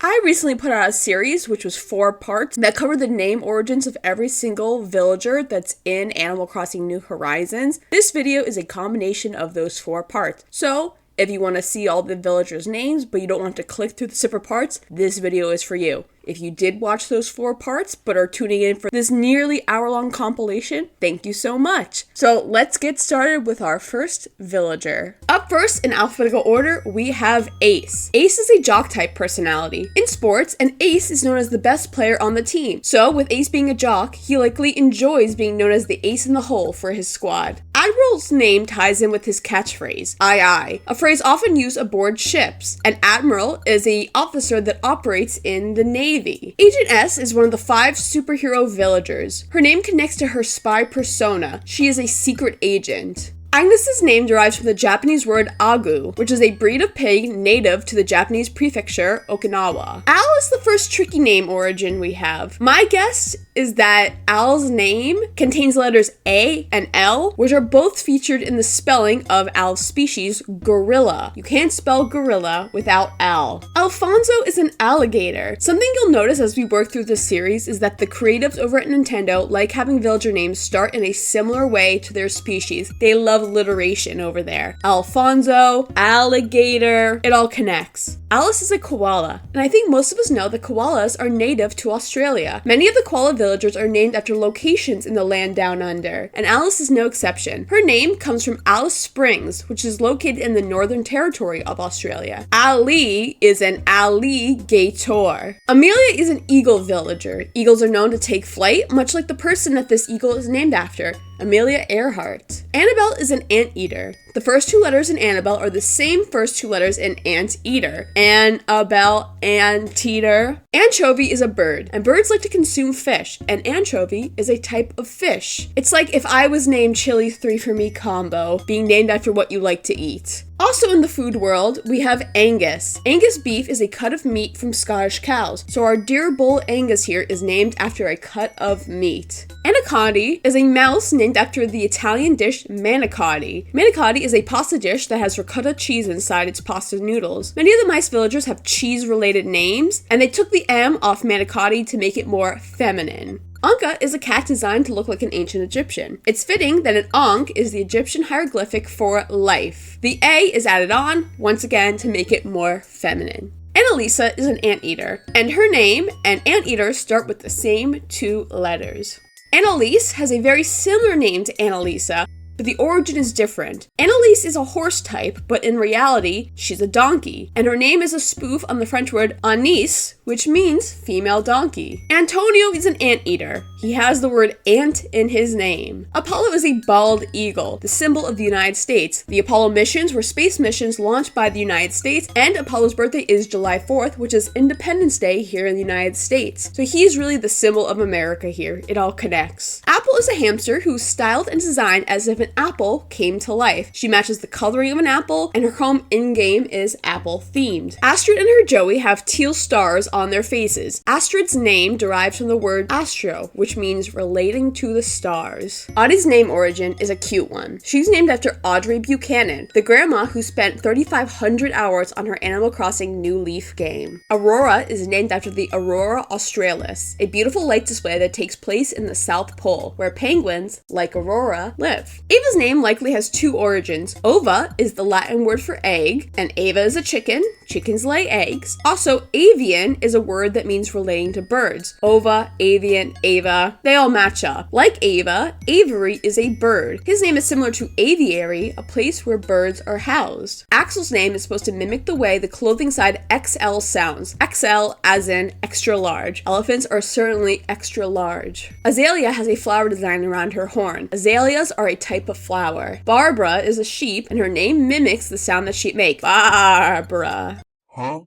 I recently put out a series, which was 4 parts, that covered the name origins of every single villager that's in Animal Crossing New Horizons. This video is a combination of those 4 parts. So, if you want to see all the villagers' names, but you don't want to click through the separate parts, this video is for you. If you did watch those 4 parts, but are tuning in for this nearly hour-long compilation, thank you so much. So let's get started with our first villager. Up first, in alphabetical order, we have Ace. Ace is a jock-type personality. In sports, an ace is known as the best player on the team. So with Ace being a jock, he likely enjoys being known as the ace in the hole for his squad. Admiral's name ties in with his catchphrase, aye aye, a phrase often used aboard ships. An admiral is an officer that operates in the Navy. Agent S is one of the 5 superhero villagers. Her name connects to her spy persona. She is a secret agent. Agnes's name derives from the Japanese word agu, which is a breed of pig native to the Japanese prefecture Okinawa. Al is the first tricky name origin we have. My guess is that Al's name contains letters A and L, which are both featured in the spelling of Al's species, gorilla. You can't spell gorilla without Al. Alfonso is an alligator. Something you'll notice as we work through this series is that the creatives over at Nintendo like having villager names start in a similar way to their species. They love alliteration over there. Alfonso, alligator, it all connects. Alice is a koala, and I think most of us know that koalas are native to Australia. Many of the koala villagers are named after locations in the land down under, and Alice is no exception. Her name comes from Alice Springs, which is located in the Northern Territory of Australia. Ali is an alligator. Amelia is an eagle villager. Eagles are known to take flight, much like the person that this eagle is named after, Amelia Earhart. Annabelle is an anteater. The first 2 letters in Annabelle are the same first 2 letters in anteater. Annabelle, anteater. Anchovy is a bird, and birds like to consume fish, and anchovy is a type of fish. It's like if I was named Chili 3 for Me combo, being named after what you like to eat. Also in the food world, we have Angus. Angus beef is a cut of meat from Scottish cows, so our dear bull Angus here is named after a cut of meat. Manicotti is a mouse named after the Italian dish manicotti. Manicotti is a pasta dish that has ricotta cheese inside its pasta noodles. Many of the mice villagers have cheese-related names, and they took the M off manicotti to make it more feminine. Anka is a cat designed to look like an ancient Egyptian. It's fitting that an Ankh is the Egyptian hieroglyphic for life. The A is added on, once again, to make it more feminine. Annalisa is an anteater, and her name and anteater start with the same 2 letters. Annalise has a very similar name to Annalisa, but the origin is different. Annalise is a horse type, but in reality, she's a donkey, and her name is a spoof on the French word anise, which means female donkey. Antonio is an anteater. He has the word ant in his name. Apollo is a bald eagle, the symbol of the United States. The Apollo missions were space missions launched by the United States, and Apollo's birthday is July 4th, which is Independence Day here in the United States. So he's really the symbol of America here. It all connects. Apple is a hamster who's styled and designed as if an apple came to life. She matches the coloring of an apple, and her home in-game is apple themed. Astrid and her Joey have teal stars on their faces. Astrid's name derives from the word astro, which means relating to the stars. Audie's name origin is a cute one. She's named after Audrey Buchanan, the grandma who spent 3,500 hours on her Animal Crossing New Leaf game. Aurora is named after the Aurora Australis, a beautiful light display that takes place in the South Pole, where penguins, like Aurora, live. Ava's name likely has 2 origins. Ova is the Latin word for egg, and Ava is a chicken. Chickens lay eggs. Also, avian is a word that means relating to birds. Ova, avian, Ava, they all match up. Like Ava, Avery is a bird. His name is similar to aviary, a place where birds are housed. Axel's name is supposed to mimic the way the clothing side XL sounds. XL as in extra large. Elephants are certainly extra large. Azalea has a flower design around her horn. Azaleas are a type of flower. Barbara is a sheep, and her name mimics the sound that sheep make. Barbara. Huh?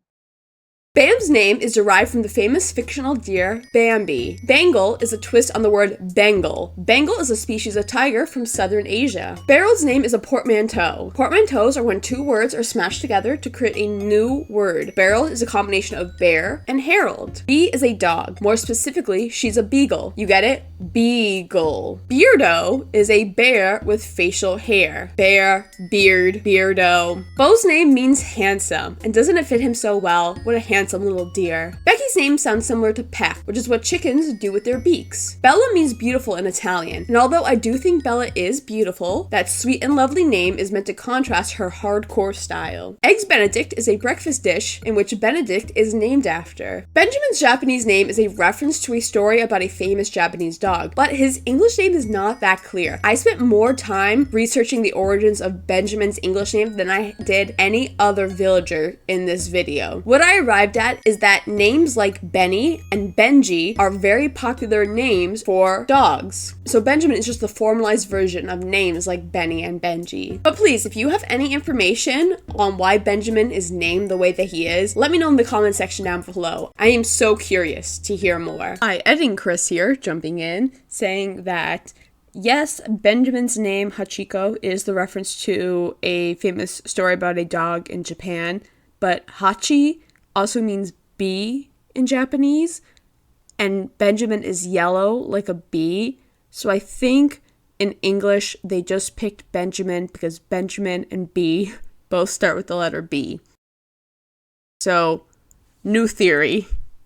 Bam's name is derived from the famous fictional deer Bambi. Bengal is a twist on the word Bengal. Bengal is a species of tiger from southern Asia. Beryl's name is a portmanteau. Portmanteaus are when 2 words are smashed together to create a new word. Beryl is a combination of bear and herald. Bee is a dog. More specifically, she's a beagle. You get it? Beagle. Beardo is a bear with facial hair. Bear, beard, beardo. Beau's name means handsome, and doesn't it fit him so well? What a handsome handsome little deer. Becky's name sounds similar to peck, which is what chickens do with their beaks. Bella means beautiful in Italian, and although I do think Bella is beautiful, that sweet and lovely name is meant to contrast her hardcore style. Eggs Benedict is a breakfast dish in which Benedict is named after. Benjamin's Japanese name is a reference to a story about a famous Japanese dog, but his English name is not that clear. I spent more time researching the origins of Benjamin's English name than I did any other villager in this video. What I arrived at is that names like Benny and Benji are very popular names for dogs. So Benjamin is just the formalized version of names like Benny and Benji. But please, if you have any information on why Benjamin is named the way that he is, let me know in the comment section down below. I am so curious to hear more. Hi, editing Chris here, jumping in, saying that yes, Benjamin's name, Hachiko, is the reference to a famous story about a dog in Japan, but Hachi also means bee in Japanese, and Benjamin is yellow like a bee, so I think in English they just picked Benjamin because Benjamin and bee both start with the letter B. So, new theory.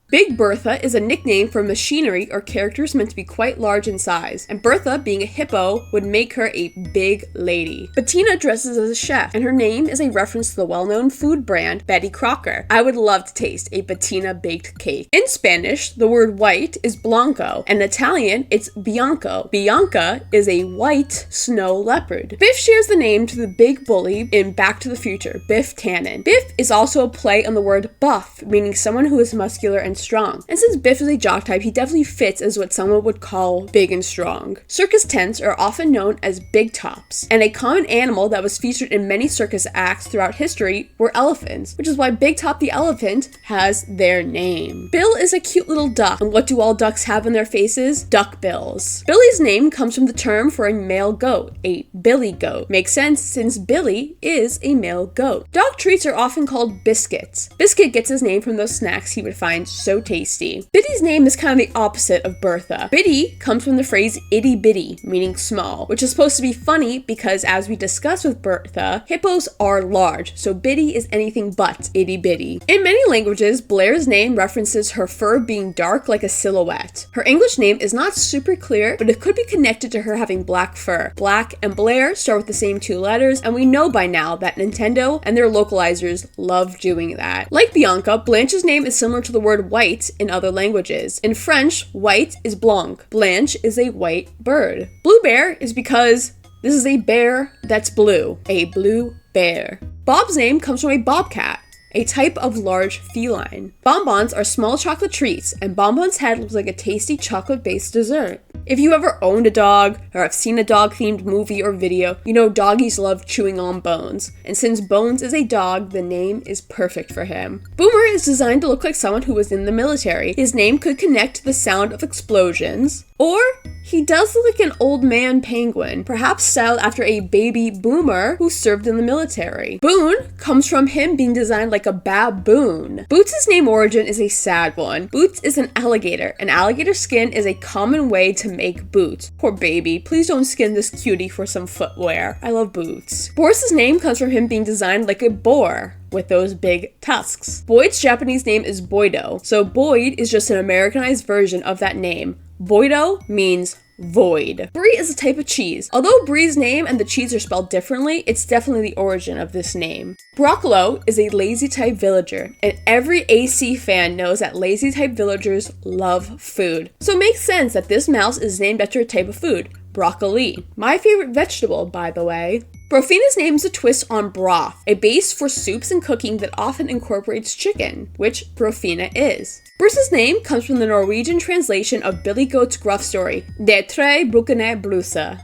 Big Bertha is a nickname for machinery or characters meant to be quite large in size, and Bertha, being a hippo, would make her a big lady. Bettina dresses as a chef, and her name is a reference to the well-known food brand Betty Crocker. I would love to taste a Bettina baked cake. In Spanish, the word white is blanco, and in Italian, it's bianco. Bianca is a white snow leopard. Biff shares the name to the big bully in Back to the Future, Biff Tannen. Biff is also a play on the word buff, meaning someone who is muscular and strong. And since Biff is a jock type, he definitely fits as what someone would call big and strong. Circus tents are often known as big tops, and a common animal that was featured in many circus acts throughout history were elephants, which is why Big Top the elephant has their name. Bill is a cute little duck, and what do all ducks have in their faces? Duck bills. Billy's name comes from the term for a male goat, a billy goat. Makes sense since Billy is a male goat. Dog treats are often called biscuits. Biscuit gets his name from those snacks he would find so tasty. Biddy's name is kind of the opposite of Bertha. Biddy comes from the phrase itty bitty, meaning small, which is supposed to be funny because, as we discussed with Bertha, hippos are large, so Biddy is anything but itty bitty. In many languages, Blair's name references her fur being dark like a silhouette. Her English name is not super clear, but it could be connected to her having black fur. Black and Blair start with the same two letters, and we know by now that Nintendo and their localizers love doing that. Like Bianca, Blanche's name is similar to the word white in other languages. In French, white is blanc. Blanche is a white bird. Blue bear is because this is a bear that's blue. A blue bear. Bob's name comes from a bobcat, a type of large feline. Bonbons are small chocolate treats, and Bonbon's head looks like a tasty chocolate-based dessert. If you ever owned a dog or have seen a dog-themed movie or video, you know doggies love chewing on Bones. And since Bones is a dog, the name is perfect for him. Boomer is designed to look like someone who was in the military. His name could connect to the sound of explosions, or he does look like an old man penguin, perhaps styled after a baby boomer who served in the military. Boone comes from him being designed like a baboon. Boots' name origin is a sad one. Boots is an alligator, and alligator skin is a common way to make boots. Poor baby, please don't skin this cutie for some footwear. I love Boots. Boris's name comes from him being designed like a boar with those big tusks. Boyd's Japanese name is Boido, so Boyd is just an Americanized version of that name. Boido means void. Brie is a type of cheese. Although Brie's name and the cheese are spelled differently, it's definitely the origin of this name. Broccolo is a lazy type villager, and every AC fan knows that lazy type villagers love food. So it makes sense that this mouse is named after a type of food, broccoli. My favorite vegetable, by the way. Brofina's name is a twist on broth, a base for soups and cooking that often incorporates chicken, which Brofina is. Bruce's name comes from the Norwegian translation of Billy Goat's gruff story, De tre brukene Bruse.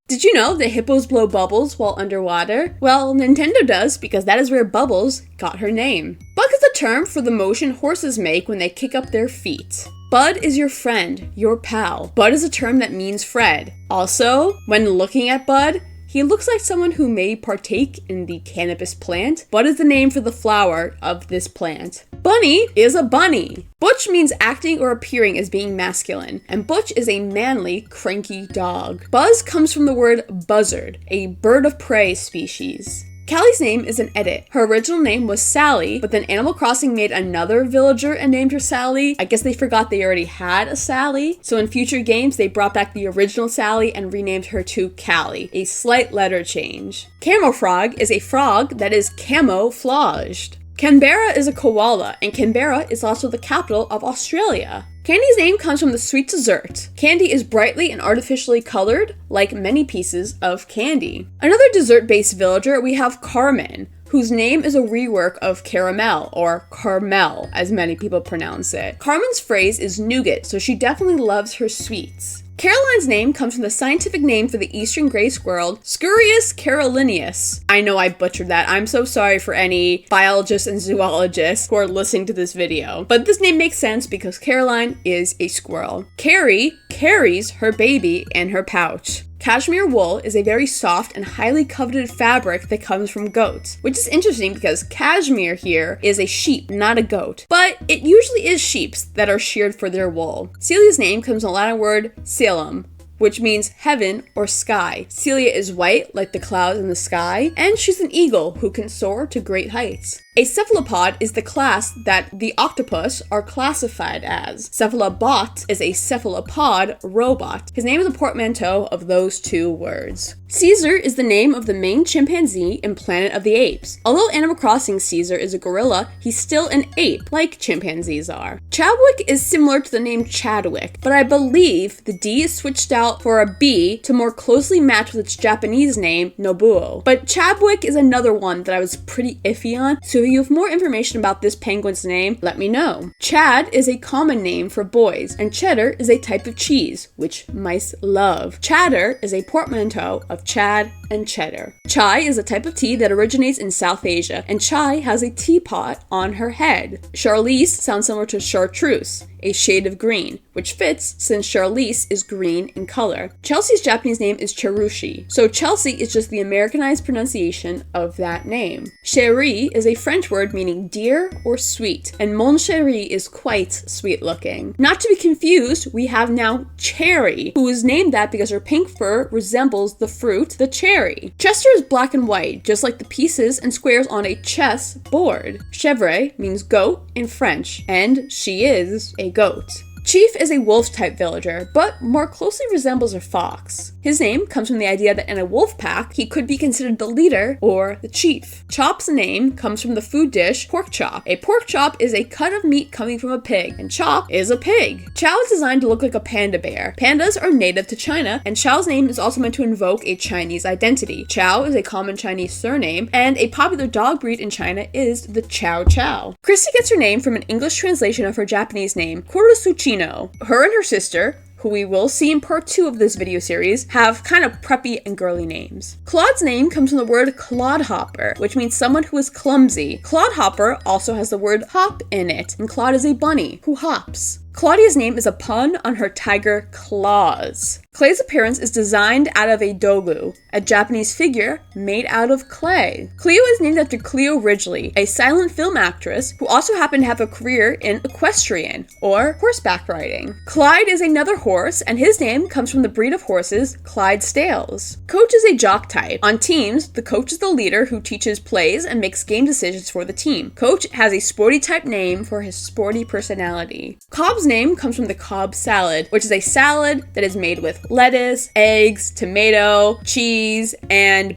Did you know that hippos blow bubbles while underwater? Well, Nintendo does, because that is where Bubbles got her name. Buck is a term for the motion horses make when they kick up their feet. Bud is your friend, your pal. Bud is a term that means Fred. Also, when looking at Bud, he looks like someone who may partake in the cannabis plant. Bud is the name for the flower of this plant. Bunny is a bunny. Butch means acting or appearing as being masculine, and Butch is a manly, cranky dog. Buzz comes from the word buzzard, a bird of prey species. Callie's name is an edit. Her original name was Sally, but then Animal Crossing made another villager and named her Sally. I guess they forgot they already had a Sally, so in future games they brought back the original Sally and renamed her to Callie, a slight letter change. Camofrog is a frog that is camouflaged. Canberra is a koala, and Canberra is also the capital of Australia. Candy's name comes from the sweet dessert. Candy is brightly and artificially colored, like many pieces of candy. Another dessert-based villager, we have Carmen, whose name is a rework of caramel, or Carmel, as many people pronounce it. Carmen's phrase is nougat, so she definitely loves her sweets. Caroline's name comes from the scientific name for the eastern gray squirrel, Scurius carolineus. I know I butchered that. I'm so sorry for any biologists and zoologists who are listening to this video. But this name makes sense because Caroline is a squirrel. Carrie carries her baby in her pouch. Cashmere wool is a very soft and highly coveted fabric that comes from goats, which is interesting because cashmere here is a sheep, not a goat. But it usually is sheeps that are sheared for their wool. Celia's name comes from the Latin word caelum, which means heaven or sky. Celia is white, like the clouds in the sky, and she's an eagle who can soar to great heights. A cephalopod is the class that the octopus are classified as. Cephalobot is a cephalopod robot. His name is a portmanteau of those two words. Caesar is the name of the main chimpanzee in Planet of the Apes. Although Animal Crossing Caesar is a gorilla, he's still an ape, like chimpanzees are. Chadwick is similar to the name Chadwick, but I believe the D is switched out for a B to more closely match with its Japanese name, Nobuo. But Chadwick is another one that I was pretty iffy on, so if you have more information about this penguin's name, let me know. Chad is a common name for boys, and cheddar is a type of cheese, which mice love. Chatter is a portmanteau of Chad and cheddar. Chai is a type of tea that originates in South Asia, and Chai has a teapot on her head. Charlize sounds similar to chartreuse, a shade of green, which fits since Charlize is green in color. Chelsea's Japanese name is Cherushi, so Chelsea is just the Americanized pronunciation of that name. Chérie is a French word meaning dear or sweet, and mon chéri is quite sweet looking. Not to be confused, we have now Cherry, who is named that because her pink fur resembles the fruit, the cherry. Chester is black and white, just like the pieces and squares on a chess board. Chèvre means goat in French, and she is a goat. Chief is a wolf-type villager, but more closely resembles a fox. His name comes from the idea that in a wolf pack, he could be considered the leader or the chief. Chop's name comes from the food dish pork chop. A pork chop is a cut of meat coming from a pig, and Chop is a pig. Chow is designed to look like a panda bear. Pandas are native to China, and Chow's name is also meant to invoke a Chinese identity. Chow is a common Chinese surname, and a popular dog breed in China is the Chow Chow. Christy gets her name from an English translation of her Japanese name, Kurosuchino. Her and her sister, who we will see in part 2 of this video series, have kind of preppy and girly names. Claude's name comes from the word clodhopper, which means someone who is clumsy. Clodhopper also has the word hop in it, and Claude is a bunny who hops. Claudia's name is a pun on her tiger claws. Clay's appearance is designed out of a dogu, a Japanese figure made out of clay. Cleo is named after Cleo Ridgely, a silent film actress who also happened to have a career in equestrian, or horseback riding. Clyde is another horse, and his name comes from the breed of horses, Clydesdales. Coach is a jock type. On teams, the coach is the leader who teaches plays and makes game decisions for the team. Coach has a sporty type name for his sporty personality. Cobb's name comes from the Cobb salad, which is a salad that is made with lettuce, eggs, tomato, cheese, and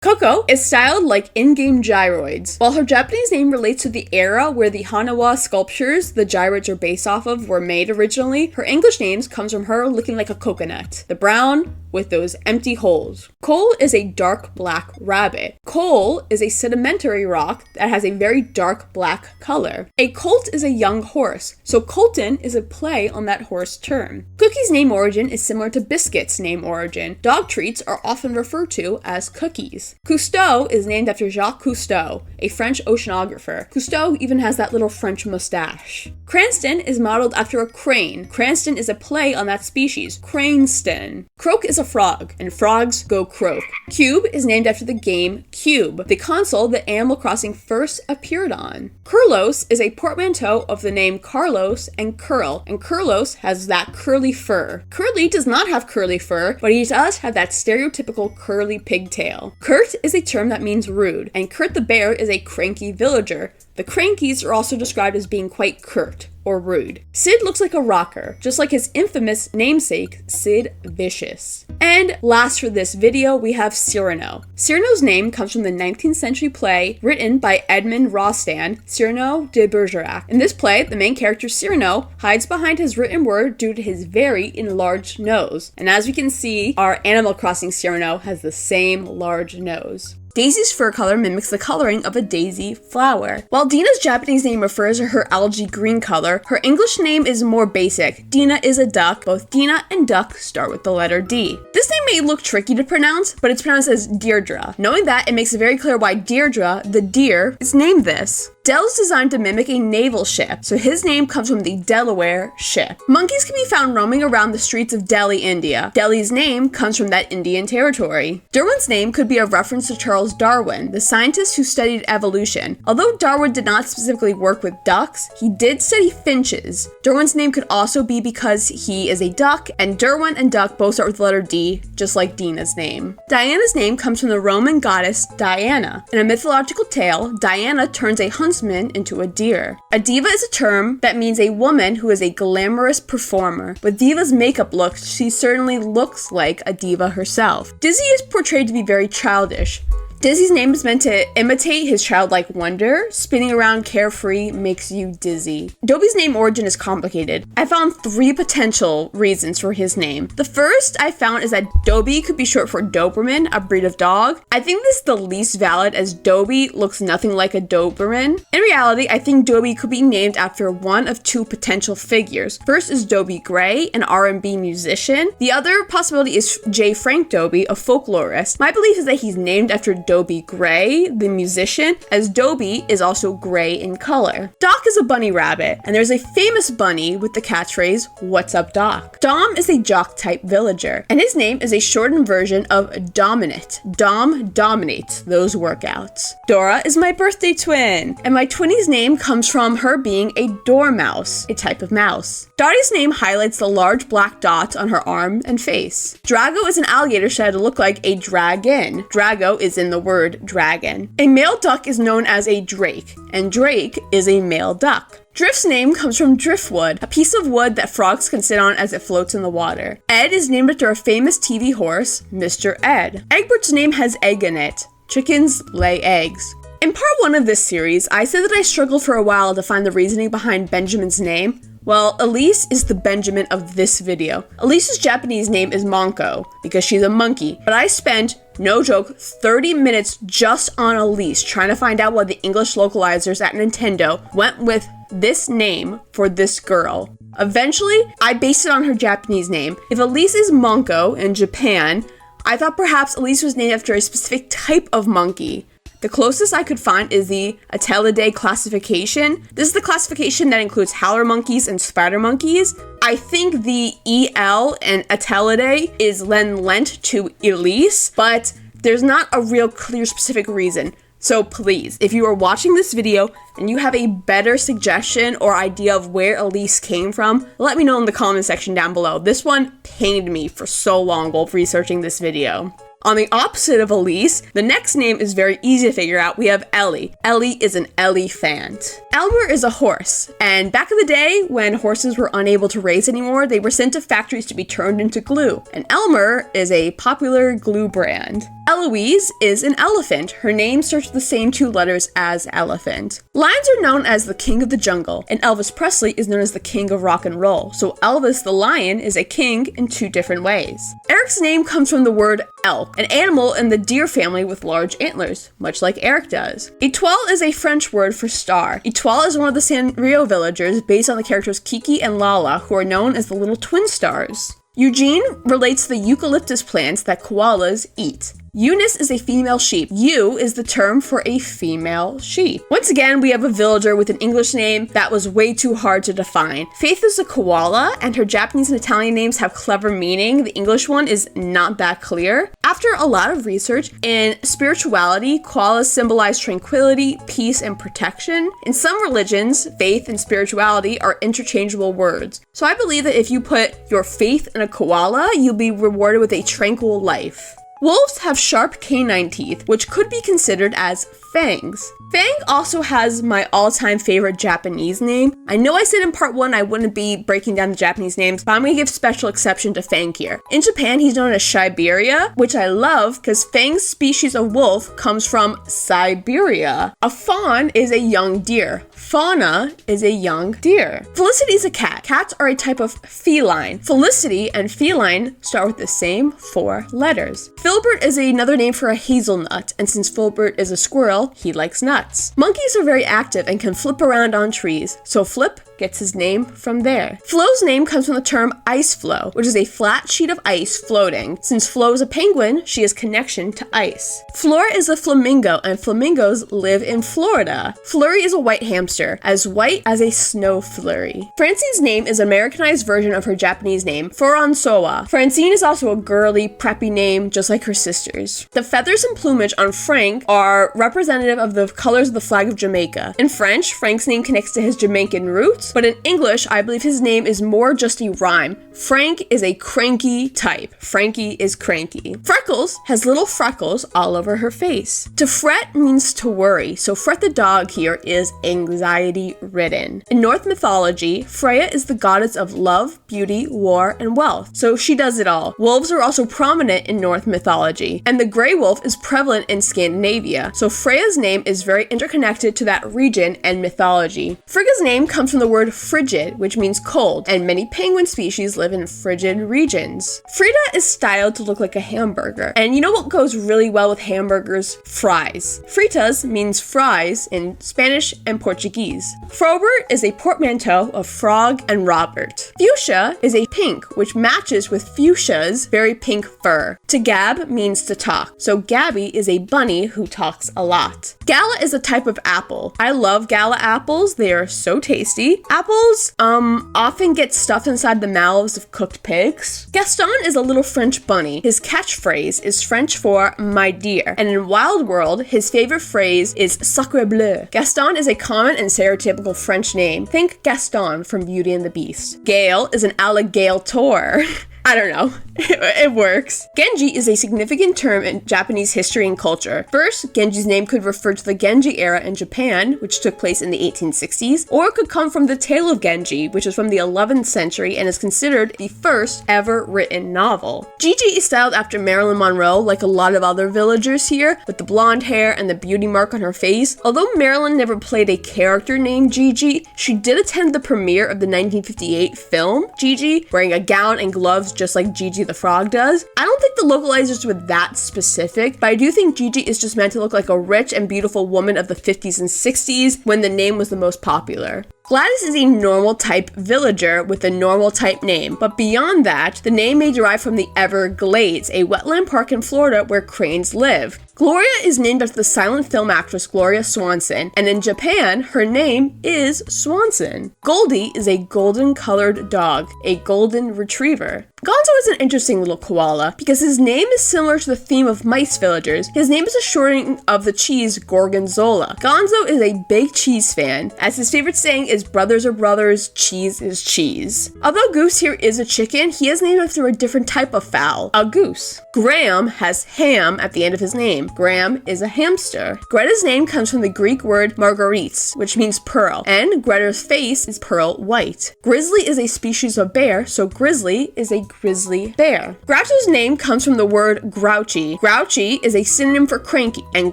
Coco is styled like in-game gyroids. While her Japanese name relates to the era where the Hanawa sculptures the gyroids are based off of were made originally, her English name comes from her looking like a coconut. The brown with those empty holes. Coal is a dark black rabbit. Coal is a sedimentary rock that has a very dark black color. A colt is a young horse, so Colton is a play on that horse term. Cookie's name origin is similar to Biscuit's name origin. Dog treats are often referred to as cookies. Cousteau is named after Jacques Cousteau, a French oceanographer. Cousteau even has that little French mustache. Cranston is modeled after a crane. Cranston is a play on that species, Craneston. Croak is a a frog, and frogs go croak. Cube is named after the game Cube, the console that Animal Crossing first appeared on. Curlos is a portmanteau of the name Carlos and curl, and Curlos has that curly fur. Curly does not have curly fur, but he does have that stereotypical curly pigtail. Curt is a term that means rude, and Curt the bear is a cranky villager. The Crankies are also described as being quite curt or rude. Sid looks like a rocker, just like his infamous namesake, Sid Vicious. And last for this video, we have Cyrano. Cyrano's name comes from the 19th century play written by Edmond Rostand, Cyrano de Bergerac. In this play, the main character Cyrano hides behind his written word due to his very enlarged nose. And as we can see, our Animal Crossing Cyrano has the same large nose. Daisy's fur color mimics the coloring of a daisy flower. While Dina's Japanese name refers to her algae green color, her English name is more basic. Dina is a duck. Both Dina and duck start with the letter D. This name may look tricky to pronounce, but it's pronounced as Deirdre. Knowing that, it makes it very clear why Deirdre, the deer, is named this. Del is designed to mimic a naval ship, so his name comes from the Delaware ship. Monkeys can be found roaming around the streets of Delhi, India. Delhi's name comes from that Indian territory. Derwin's name could be a reference to Charles Darwin, the scientist who studied evolution. Although Darwin did not specifically work with ducks, he did study finches. Derwin's name could also be because he is a duck, and Derwin and duck both start with the letter D, just like Dina's name. Diana's name comes from the Roman goddess Diana. In a mythological tale, Diana turns a huntsman into a deer. A diva is a term that means a woman who is a glamorous performer. With Diva's makeup look, she certainly looks like a diva herself. Dizzy is portrayed to be very childish. Dizzy's name is meant to imitate his childlike wonder. Spinning around carefree makes you dizzy. Dobby's name origin is complicated. I found 3 potential reasons for his name. The first I found is that Dobby could be short for Doberman, a breed of dog. I think this is the least valid as Dobby looks nothing like a Doberman. In reality, I think Dobby could be named after one of 2 potential figures. First is Dobby Gray, an R&B musician. The other possibility is J. Frank Dobby, a folklorist. My belief is that he's named after Dobby Gray, the musician, as Dobby is also gray in color. Doc is a bunny rabbit, and there's a famous bunny with the catchphrase, "What's up, Doc?" Dom is a jock-type villager, and his name is a shortened version of Dominate. Dom dominates those workouts. Dora is my birthday twin, and my twinnie's name comes from her being a dormouse, a type of mouse. Dottie's name highlights the large black dots on her arm and face. Drago is an alligator said to look like a dragon. Drago is in the word dragon. A male duck is known as a drake, and drake is a male duck. Drift's name comes from driftwood, a piece of wood that frogs can sit on as it floats in the water. Ed is named after a famous TV horse, Mr. Ed. Egbert's name has egg in it. Chickens lay eggs. In part 1 of this series, I said that I struggled for a while to find the reasoning behind Benjamin's name. Well, Elise is the Benjamin of this video. Elise's Japanese name is Monko, because she's a monkey, but I spent, no joke, 30 minutes just on Elise trying to find out why the English localizers at Nintendo went with this name for this girl. Eventually, I based it on her Japanese name. If Elise is Monko in Japan, I thought perhaps Elise was named after a specific type of monkey. The closest I could find is the Atelidae classification. This is the classification that includes howler monkeys and spider monkeys. I think the EL and Atelidae is then lent to Elise, but there's not a real clear specific reason. So please, if you are watching this video and you have a better suggestion or idea of where Elise came from, let me know in the comment section down below. This one pained me for so long while researching this video. On the opposite of Elise, the next name is very easy to figure out. We have Ellie. Ellie is an elephant. Elmer is a horse, and back in the day when horses were unable to race anymore, they were sent to factories to be turned into glue, and Elmer is a popular glue brand. Eloise is an elephant. Her name starts with the same 2 letters as elephant. Lions are known as the king of the jungle, and Elvis Presley is known as the king of rock and roll, so Elvis the lion is a king in 2 different ways. Eric's name comes from the word elk, an animal in the deer family with large antlers, much like Eric does. Étoile is a French word for star. Étoile is one of the Sanrio villagers based on the characters Kiki and Lala, who are known as the little twin stars. Eugene relates the eucalyptus plants that koalas eat. Eunice is a female sheep. Ewe is the term for a female sheep. Once again, we have a villager with an English name that was way too hard to define. Faith is a koala, and her Japanese and Italian names have clever meaning. The English one is not that clear. After a lot of research in spirituality, koalas symbolize tranquility, peace, and protection. In some religions, faith and spirituality are interchangeable words. So I believe that if you put your faith in a koala, you'll be rewarded with a tranquil life. Wolves have sharp canine teeth, which could be considered as fangs. Fang also has my all-time favorite Japanese name. I know I said in part 1 I wouldn't be breaking down the Japanese names, but I'm going to give special exception to Fang here. In Japan, he's known as Siberia, which I love because Fang's species of wolf comes from Siberia. A fawn is a young deer. Fauna is a young deer. Felicity is a cat. Cats are a type of feline. Felicity and feline start with the same 4 letters. Filbert is another name for a hazelnut, and since Filbert is a squirrel, he likes nuts. Monkeys are very active and can flip around on trees, so Flip gets his name from there. Flo's name comes from the term ice floe, which is a flat sheet of ice floating. Since Flo is a penguin, she has connection to ice. Flora is a flamingo, and flamingos live in Florida. Flurry is a white hamster, as white as a snow flurry. Francine's name is an Americanized version of her Japanese name, Furansoa. Francine is also a girly, preppy name, just like her sisters. The feathers and plumage on Frank are representative of the colors of the flag of Jamaica. In French, Frank's name connects to his Jamaican roots, but in English, I believe his name is more just a rhyme. Frank is a cranky type. Frankie is cranky. Freckles has little freckles all over her face. To fret means to worry, so Fret the dog here is anxiety-ridden. In Norse mythology, Freya is the goddess of love, beauty, war, and wealth, so she does it all. Wolves are also prominent in Norse mythology, and the gray wolf is prevalent in Scandinavia, so Freya's name is very interconnected to that region and mythology. Frigga's name comes from the word frigid, which means cold, and many penguin species live in frigid regions. Frida is styled to look like a hamburger, and you know what goes really well with hamburgers? Fries. Fritas means fries in Spanish and Portuguese. Frobert is a portmanteau of frog and Robert. Fuchsia is a pink, which matches with Fuchsia's very pink fur. To gab means to talk, so Gabby is a bunny who talks a lot. Gala is a type of apple. I love gala apples. They are so tasty. Apples often get stuffed inside the mouths of cooked pigs. Gaston is a little French bunny. His catchphrase is French for my dear, and in Wild World, his favorite phrase is sacre bleu. Gaston is a common and stereotypical French name. Think Gaston from Beauty and the Beast. Gale is an alligator. I don't know. It works. Genji is a significant term in Japanese history and culture. First, Genji's name could refer to the Genji era in Japan, which took place in the 1860s, or it could come from the Tale of Genji, which is from the 11th century and is considered the first ever written novel. Gigi is styled after Marilyn Monroe, like a lot of other villagers here, with the blonde hair and the beauty mark on her face. Although Marilyn never played a character named Gigi, she did attend the premiere of the 1958 film Gigi, wearing a gown and gloves just like Gigi the Frog does. I don't think the localizers were that specific, but I do think Gigi is just meant to look like a rich and beautiful woman of the 50s and 60s when the name was the most popular. Gladys is a normal type villager with a normal type name, but beyond that, the name may derive from the Everglades, a wetland park in Florida where cranes live. Gloria is named after the silent film actress Gloria Swanson, and in Japan, her name is Swanson. Goldie is a golden-colored dog, a golden retriever. Gonzo is an interesting little koala because his name is similar to the theme of mice villagers. His name is a shortening of the cheese Gorgonzola. Gonzo is a big cheese fan, as his favorite saying is brothers are brothers, cheese is cheese. Although Goose here is a chicken, he is named after a different type of fowl, a goose. Graham has ham at the end of his name. Graham is a hamster. Greta's name comes from the Greek word margarites, which means pearl, and Greta's face is pearl white. Grizzly is a species of bear, so Grizzly is a grizzly bear. Groucho's name comes from the word grouchy. Grouchy is a synonym for cranky, and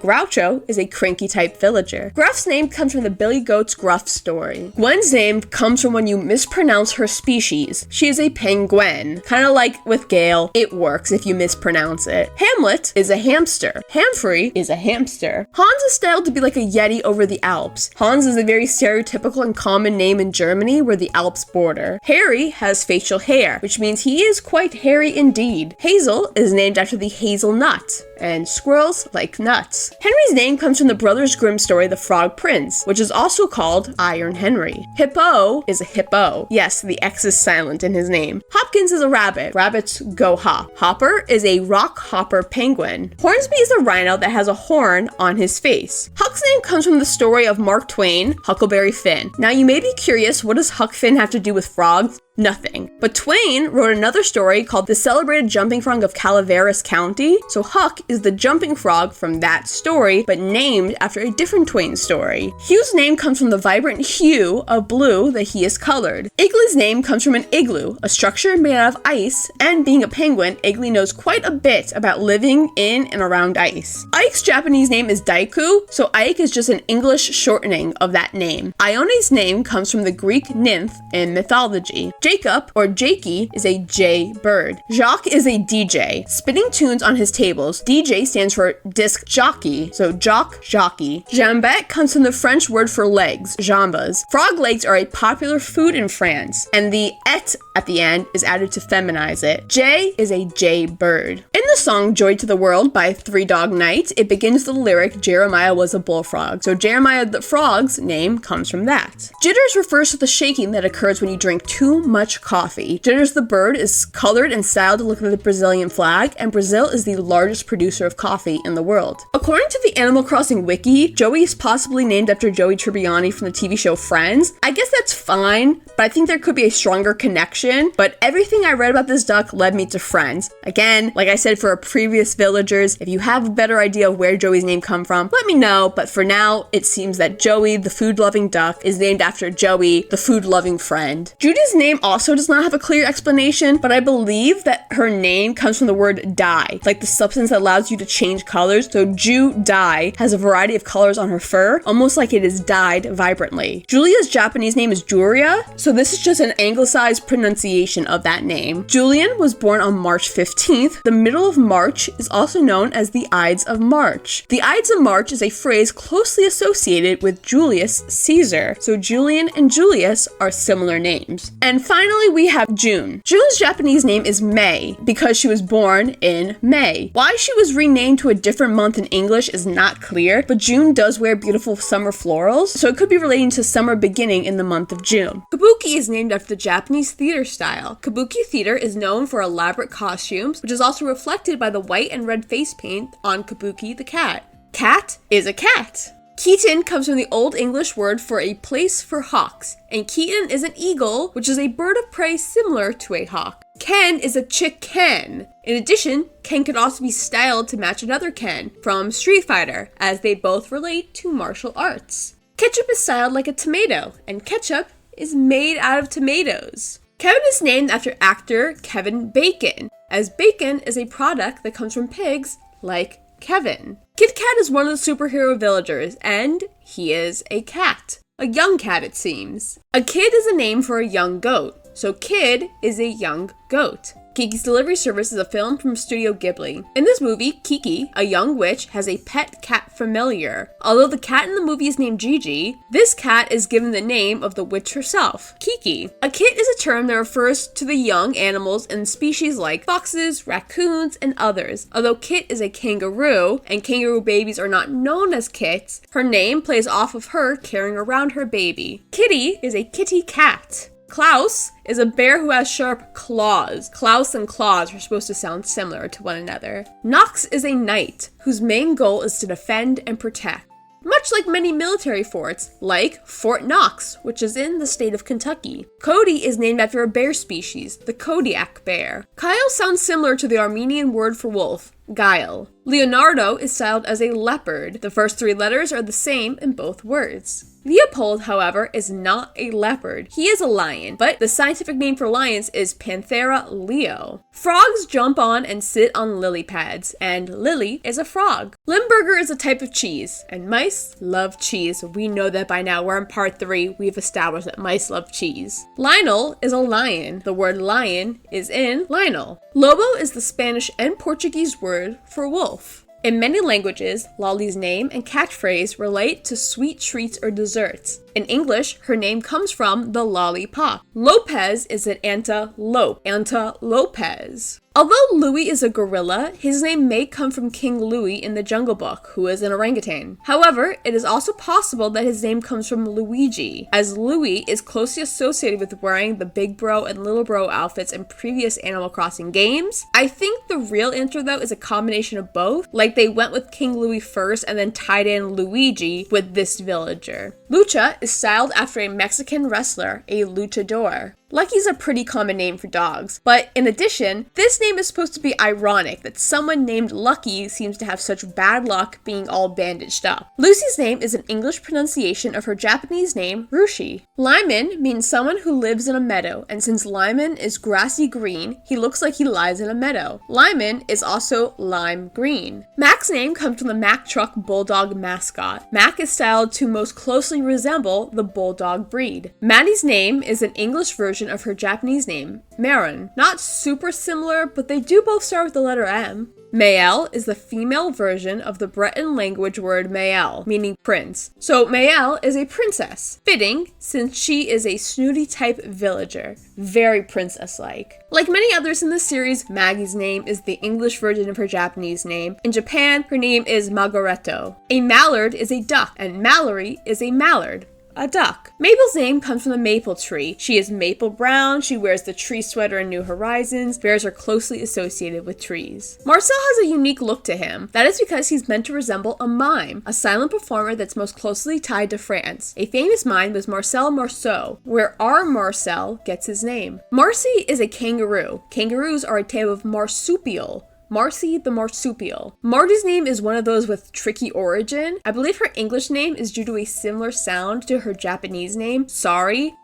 Groucho is a cranky type villager. Gruff's name comes from the Billy Goat's Gruff story. spelling. Gwen's name comes from when you mispronounce her species. She is a penguin. Kind of like with Gale, it works if you mispronounce it. Hamlet is a hamster. Hamfrey is a hamster. Hans is styled to be like a yeti over the Alps. Hans is a very stereotypical and common name in Germany where the Alps border. Harry has facial hair, which means he is quite hairy indeed. Hazel is named after the hazelnut, and squirrels like nuts. Henry's name comes from the Brothers Grimm story The Frog Prince, which is also called Iron Henry. Hippo is a hippo. Yes, the X is silent in his name. Hopkins is a rabbit. Rabbits go hop. Hopper is a rock hopper penguin. Hornsby is a rhino that has a horn on his face. Huck's name comes from the story of Mark Twain, Huckleberry Finn. Now you may be curious, what does Huck Finn have to do with frogs? Nothing. But Twain wrote another story called The Celebrated Jumping Frog of Calaveras County, so Huck is the jumping frog from that story, but named after a different Twain story. Hugh's name comes from the vibrant hue of blue that he is colored. Igley's name comes from an igloo, a structure made out of ice, and being a penguin, Igley knows quite a bit about living in and around ice. Ike's Japanese name is Daiku, so Ike is just an English shortening of that name. Ione's name comes from the Greek nymph in mythology. Jacob, or Jakey, is a jay bird. Jacques is a DJ, spinning tunes on his tables. DJ stands for disc jockey, so jock, jockey. Jambette comes from the French word for legs, jambes. Frog legs are a popular food in France, and the et at the end is added to feminize it. Jay is a jay bird. In the song Joy to the World by Three Dog Night, it begins with the lyric, Jeremiah was a bullfrog. So Jeremiah the frog's name comes from that. Jitters refers to the shaking that occurs when you drink too much coffee. Jitters the bird is colored and styled to look like the Brazilian flag, and Brazil is the largest producer of coffee in the world. According to the Animal Crossing wiki, Joey is possibly named after Joey Tribbiani from the TV show Friends. I guess that's fine, but I think there could be a stronger connection, but everything I read about this duck led me to Friends. Again, like I said for our previous villagers, if you have a better idea of where Joey's name come from, let me know, but for now, it seems that Joey, the food-loving duck, is named after Joey, the food-loving friend. Judy's name also does not have a clear explanation, but I believe that her name comes from the word dye, like the substance that allows you to change colors. So Ju Dye has a variety of colors on her fur, almost like it is dyed vibrantly. Julia's Japanese name is Julia, so this is just an anglicized pronunciation of that name. Julian was born on March 15th. The middle of March is also known as the Ides of March. The Ides of March is a phrase closely associated with Julius Caesar, so Julian and Julius are similar names. And finally, we have June. June's Japanese name is May because she was born in May. Why she was renamed to a different month in English is not clear, but June does wear beautiful summer florals, so it could be relating to summer beginning in the month of June. Kabuki is named after the Japanese theater style. Kabuki theater is known for elaborate costumes, which is also reflected by the white and red face paint on Kabuki the cat. Cat is a cat. Keaton comes from the Old English word for a place for hawks, and Keaton is an eagle, which is a bird of prey similar to a hawk. Ken is a chicken. In addition, Ken could also be styled to match another Ken from Street Fighter, as they both relate to martial arts. Ketchup is styled like a tomato, and ketchup is made out of tomatoes. Kevin is named after actor Kevin Bacon, as bacon is a product that comes from pigs like Kevin. Kit Kat is one of the superhero villagers, and he is a cat. A young cat, it seems. A kid is a name for a young goat, so kid is a young goat. Kiki's Delivery Service is a film from Studio Ghibli. In this movie, Kiki, a young witch, has a pet cat familiar. Although the cat in the movie is named Gigi, this cat is given the name of the witch herself, Kiki. A kit is a term that refers to the young animals in species like foxes, raccoons, and others. Although Kit is a kangaroo, and kangaroo babies are not known as kits, her name plays off of her carrying around her baby. Kitty is a kitty cat. Klaus is a bear who has sharp claws. Klaus and Claus are supposed to sound similar to one another. Knox is a knight whose main goal is to defend and protect. Much like many military forts, like Fort Knox, which is in the state of Kentucky. Cody is named after a bear species, the Kodiak bear. Kyle sounds similar to the Armenian word for wolf, Guile. Leonardo is styled as a leopard. The first 3 letters are the same in both words. Leopold, however, is not a leopard. He is a lion, but the scientific name for lions is Panthera leo. Frogs jump on and sit on lily pads, and Lily is a frog. Limburger is a type of cheese, and mice love cheese. We know that by now. We're in part 3. We've established that mice love cheese. Lionel is a lion. The word lion is in Lionel. Lobo is the Spanish and Portuguese word for wolf. In many languages, Lolly's name and catchphrase relate to sweet treats or desserts. In English, her name comes from the lollipop. Lopez is an antelope, Anta Lopez. Although Louis is a gorilla, his name may come from King Louis in the Jungle Book, who is an orangutan. However, it is also possible that his name comes from Luigi, as Louis is closely associated with wearing the big bro and little bro outfits in previous Animal Crossing games. I think the real answer, though, is a combination of both, like they went with King Louis first and then tied in Luigi with this villager. Lucha is styled after a Mexican wrestler, a luchador. Lucky's a pretty common name for dogs, but in addition, this name is supposed to be ironic that someone named Lucky seems to have such bad luck being all bandaged up. Lucy's name is an English pronunciation of her Japanese name, Rushi. Lyman means someone who lives in a meadow, and since Lyman is grassy green, he looks like he lies in a meadow. Lyman is also lime green. Mac's name comes from the Mack Truck Bulldog mascot. Mac is styled to most closely resemble the Bulldog breed. Maddie's name is an English version of her Japanese name, Marin. Not super similar, but they do both start with the letter M. Mael is the female version of the Breton language word Mael, meaning prince. So Mael is a princess. Fitting, since she is a snooty type villager. Very princess-like. Like many others in the series, Maggie's name is the English version of her Japanese name. In Japan, her name is Margaretto. A mallard is a duck, and Mallory is a mallard. A duck. Mabel's name comes from the maple tree. She is maple brown, she wears the tree sweater in New Horizons. Bears are closely associated with trees. Marcel has a unique look to him. That is because he's meant to resemble a mime, a silent performer that's most closely tied to France. A famous mime was Marcel Marceau, where our Marcel gets his name. Marcy is a kangaroo. Kangaroos are a type of marsupial. Marcy the marsupial. Marty's name is one of those with tricky origin. I believe her English name is due to a similar sound to her Japanese name. Sorry,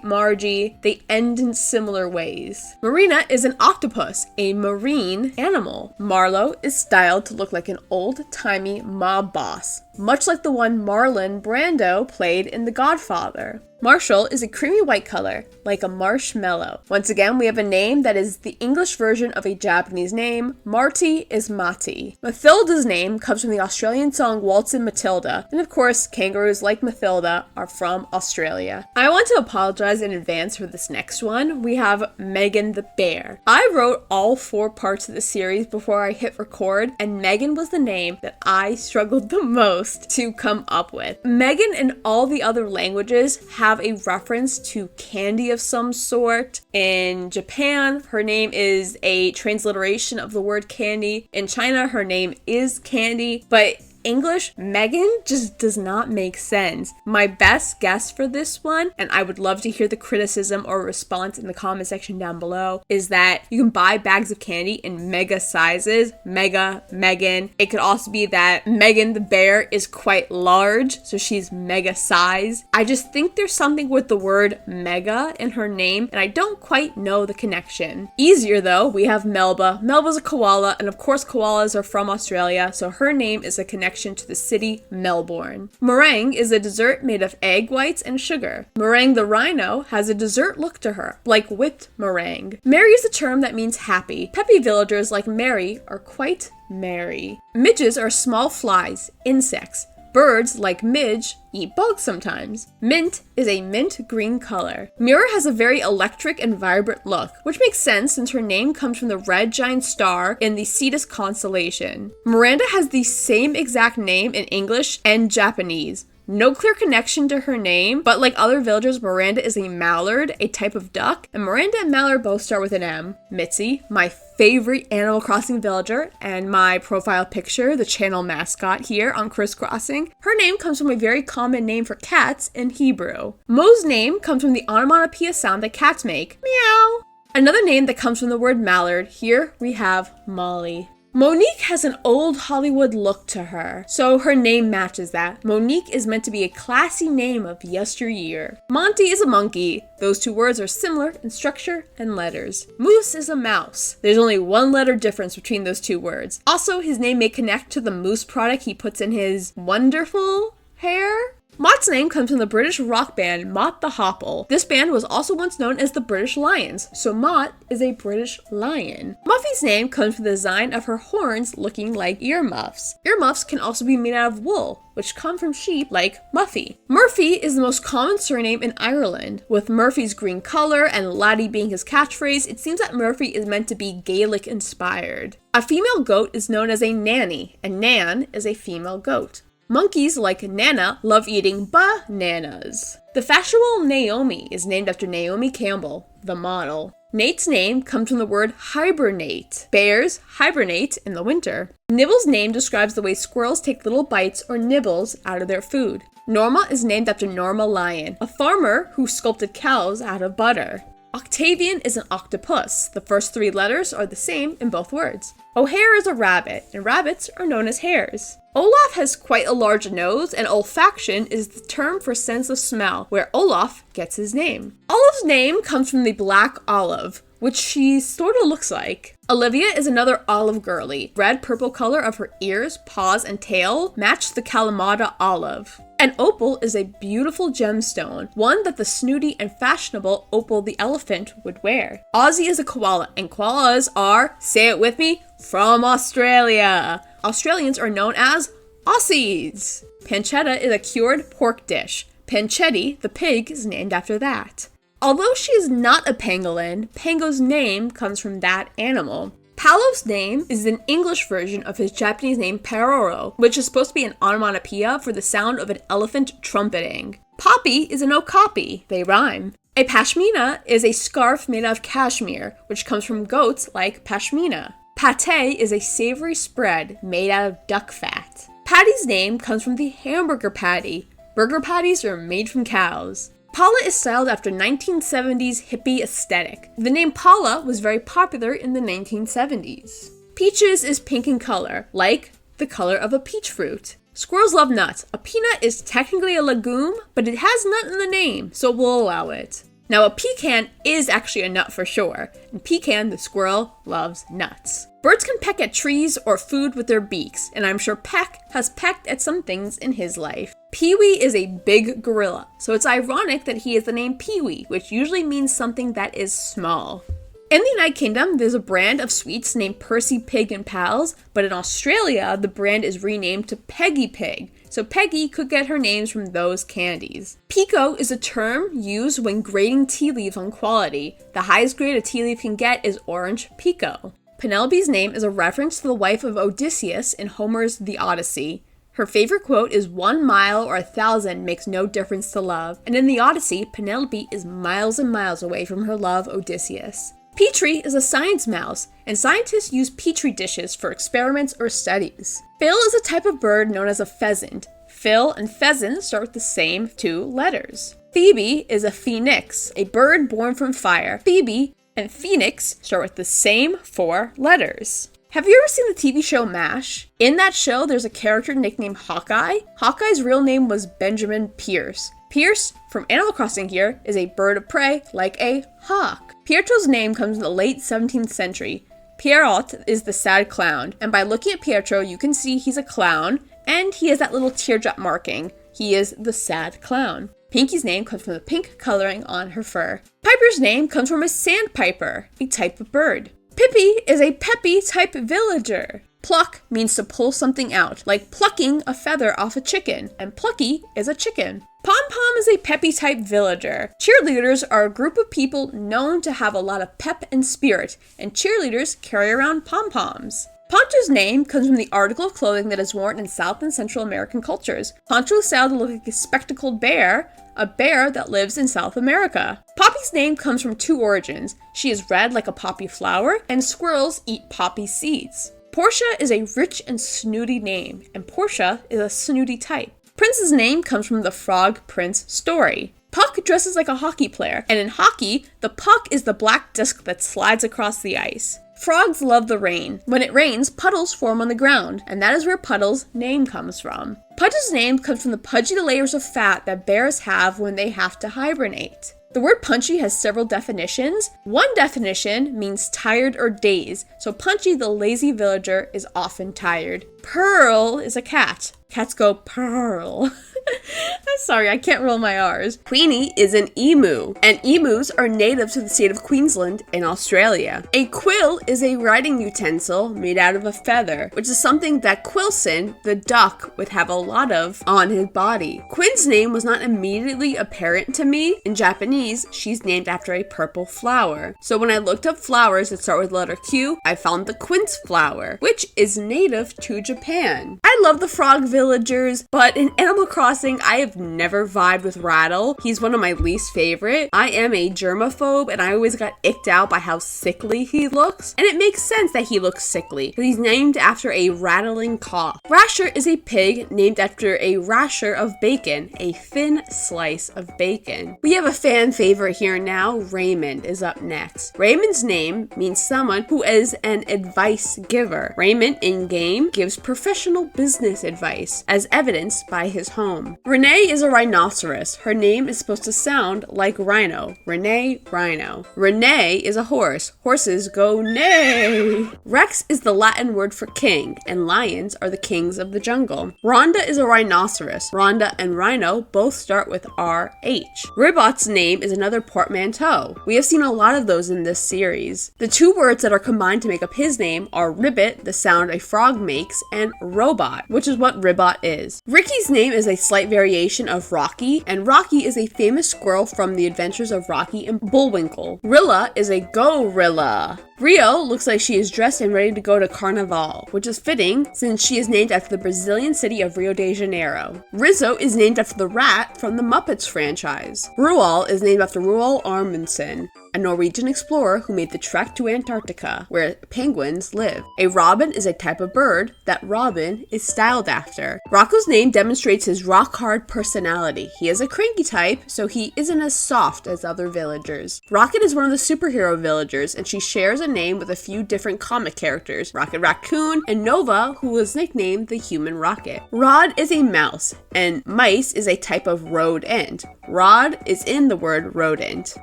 Margie. They end in similar ways. Marina is an octopus, a marine animal. Marlowe is styled to look like an old-timey mob boss, much like the one Marlon Brando played in The Godfather. Marshall is a creamy white color, like a marshmallow. Once again, we have a name that is the English version of a Japanese name. Marty is Mati. Mathilda's name comes from the Australian song Waltzin' Matilda, and of course, kangaroos like Mathilda are from Australia. I want to apologize in advance for this next one. We have Megan the bear. I wrote all 4 parts of the series before I hit record, and Megan was the name that I struggled the most to come up with. Megan in all the other languages have a reference to candy of some sort. In Japan, her name is a transliteration of the word candy. In China, her name is Candy, but English, Megan just does not make sense. My best guess for this one, and I would love to hear the criticism or response in the comment section down below, is that you can buy bags of candy in mega sizes. Mega, Megan. It could also be that Megan the bear is quite large, so she's mega size. I just think there's something with the word mega in her name, and I don't quite know the connection. Easier though, we have Melba. Melba's a koala, and of course koalas are from Australia, so her name is a connection to the city Melbourne. Meringue is a dessert made of egg whites and sugar. Meringue the rhino has a dessert look to her, like whipped meringue. Merry is a term that means happy. Peppy villagers like Mary are quite merry. Midges are small flies, insects. Birds, like midge, eat bugs sometimes. Mint is a mint green color. Mira has a very electric and vibrant look, which makes sense since her name comes from the red giant star in the Cetus constellation. Miranda has the same exact name in English and Japanese. No clear connection to her name, but like other villagers, Miranda is a mallard, a type of duck, and Miranda and mallard both start with an M. Mitzi, my favorite Animal Crossing villager, and my profile picture, the channel mascot here on Crisscrossing. Her name comes from a very common name for cats in Hebrew. Mo's name comes from the onomatopoeia sound that cats make. Meow. Another name that comes from the word mallard, here we have Molly. Monique has an old Hollywood look to her, so her name matches that. Monique is meant to be a classy name of yesteryear. Monty is a monkey. Those two words are similar in structure and letters. Moose is a mouse. There's only one letter difference between those two words. Also, his name may connect to the mousse product he puts in his wonderful hair. Mott's name comes from the British rock band Mott the Hoople. This band was also once known as the British Lions, so Mott is a British lion. Muffy's name comes from the design of her horns looking like earmuffs. Earmuffs can also be made out of wool, which come from sheep like Muffy. Murphy is the most common surname in Ireland. With Murphy's green color and laddie being his catchphrase, it seems that Murphy is meant to be Gaelic inspired. A female goat is known as a nanny, and Nan is a female goat. Monkeys like Nana love eating bananas. The fashionable Naomi is named after Naomi Campbell, the model. Nate's name comes from the word hibernate. Bears hibernate in the winter. Nibble's name describes the way squirrels take little bites or nibbles out of their food. Norma is named after Norma Lyon, a farmer who sculpted cows out of butter. Octavian is an octopus. The first three letters are the same in both words. O'Hare is a rabbit, and rabbits are known as hares. Olaf has quite a large nose, and olfaction is the term for sense of smell, where Olaf gets his name. Olive's name comes from the black olive, which she sort of looks like. Olivia is another olive girly. Red-purple color of her ears, paws, and tail match the Kalamata olive. An opal is a beautiful gemstone, one that the snooty and fashionable Opal the elephant would wear. Ozzy is a koala, and koalas are, say it with me, from Australia. Australians are known as Aussies. Pancetta is a cured pork dish. Panchetti, the pig, is named after that. Although she is not a pangolin, Pango's name comes from that animal. Paolo's name is an English version of his Japanese name Paroro, which is supposed to be an onomatopoeia for the sound of an elephant trumpeting. Poppy is an okapi. They rhyme. A pashmina is a scarf made of cashmere, which comes from goats like pashmina. Pate is a savory spread made out of duck fat. Patty's name comes from the hamburger patty. Burger patties are made from cows. Paula is styled after 1970s hippie aesthetic. The name Paula was very popular in the 1970s. Peaches is pink in color, like the color of a peach fruit. Squirrels love nuts. A peanut is technically a legume, but it has nut in the name, so we'll allow it. Now, a pecan is actually a nut for sure. In Pecan, the squirrel loves nuts. Birds can peck at trees or food with their beaks, and I'm sure Peck has pecked at some things in his life. Pee-wee is a big gorilla, so it's ironic that he has the name Pee-wee, which usually means something that is small. In the United Kingdom, there's a brand of sweets named Percy Pig and Pals, but in Australia, the brand is renamed to Peggy Pig, so Peggy could get her names from those candies. Pico is a term used when grading tea leaves on quality. The highest grade a tea leaf can get is orange Pico. Penelope's name is a reference to the wife of Odysseus in Homer's The Odyssey. Her favorite quote is 1 mile or 1,000 makes no difference to love, and in the Odyssey, Penelope is miles and miles away from her love Odysseus. Petri is a science mouse, and scientists use petri dishes for experiments or studies. Phil is a type of bird known as a pheasant. Phil and pheasant start with the same two letters. Phoebe is a phoenix, a bird born from fire. Phoebe and phoenix start with the same 4 letters. Have you ever seen the TV show MASH? In that show, there's a character nicknamed Hawkeye. Hawkeye's real name was Benjamin Pierce. Pierce, from Animal Crossing here, is a bird of prey like a hawk. Pietro's name comes in the late 17th century. Pierrot is the sad clown, and by looking at Pietro, you can see he's a clown, and he has that little teardrop marking. He is the sad clown. Pinky's name comes from the pink coloring on her fur. Piper's name comes from a sandpiper, a type of bird. Pippi is a peppy type villager. Pluck means to pull something out, like plucking a feather off a chicken, and Plucky is a chicken. Pom-Pom is a peppy type villager. Cheerleaders are a group of people known to have a lot of pep and spirit, and cheerleaders carry around pom-poms. Poncho's name comes from the article of clothing that is worn in South and Central American cultures. Poncho is styled to look like a spectacled bear, a bear that lives in South America. Poppy's name comes from 2 origins. She is red like a poppy flower, and squirrels eat poppy seeds. Portia is a rich and snooty name, and Portia is a snooty type. Prince's name comes from the Frog Prince story. Puck dresses like a hockey player, and in hockey, the puck is the black disc that slides across the ice. Frogs love the rain. When it rains, puddles form on the ground, and that is where Puddle's name comes from. Pudge's name comes from the pudgy layers of fat that bears have when they have to hibernate. The word punchy has several definitions. One definition means tired or dazed, so Punchy the lazy villager is often tired. Pearl is a cat. Cats go purl. I'm sorry, I can't roll my R's. Queenie is an emu, and emus are native to the state of Queensland in Australia. A quill is a writing utensil made out of a feather, which is something that Quilson, the duck, would have a lot of on his body. Quinn's name was not immediately apparent to me. In Japanese, she's named after a purple flower. So when I looked up flowers that start with the letter Q, I found the quince flower, which is native to Japan. I love the frog villagers, but in Animal Crossing, I have never vibed with Rattle. He's one of my least favorite. I am a germaphobe, and I always got icked out by how sickly he looks. And it makes sense that he looks sickly, because he's named after a rattling cough. Rasher is a pig named after a rasher of bacon, a thin slice of bacon. We have a fan favorite here now. Raymond is up next. Raymond's name means someone who is an advice giver. Raymond in-game gives professional business advice, as evidenced by his home. Renee is a rhinoceros. Her name is supposed to sound like rhino. Renee, rhino. Renee is a horse. Horses go neigh. Rex is the Latin word for king, and lions are the kings of the jungle. Rhonda is a rhinoceros. Rhonda and rhino both start with RH. Ribbot's name is another portmanteau. We have seen a lot of those in this series. The two words that are combined to make up his name are ribbit, the sound a frog makes, and robot, which is what ribbot is. Ricky's name is a slight variation of Rocky, and Rocky is a famous squirrel from the adventures of Rocky and Bullwinkle. Rilla is a gorilla. Rio looks like she is dressed and ready to go to Carnival, which is fitting since she is named after the Brazilian city of Rio de Janeiro. Rizzo is named after the rat from the Muppets franchise. Rual is named after Roald Amundsen, a Norwegian explorer who made the trek to Antarctica, where penguins live. A robin is a type of bird that Robin is styled after. Rocco's name demonstrates his rock-hard personality. He is a cranky type, so he isn't as soft as other villagers. Rocket is one of the superhero villagers, and she shares a name with a few different comic characters, Rocket Raccoon and Nova, who was nicknamed the Human Rocket. Rod is a mouse, and mice is a type of rodent. Rod is in the word rodent.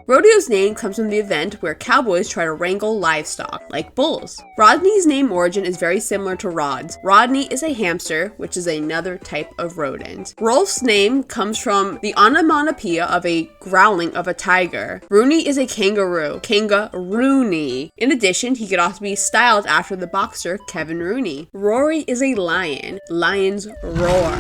Rodeo's name comes from the event where cowboys try to wrangle livestock, like bulls. Rodney's name origin is very similar to Rod's. Rodney is a hamster, which is another type of rodent. Rolf's name comes from the onomatopoeia of a growling of a tiger. Rooney is a kangaroo, Kanga-rooney. In addition, he could also be styled after the boxer Kevin Rooney. Rory is a lion, lions roar.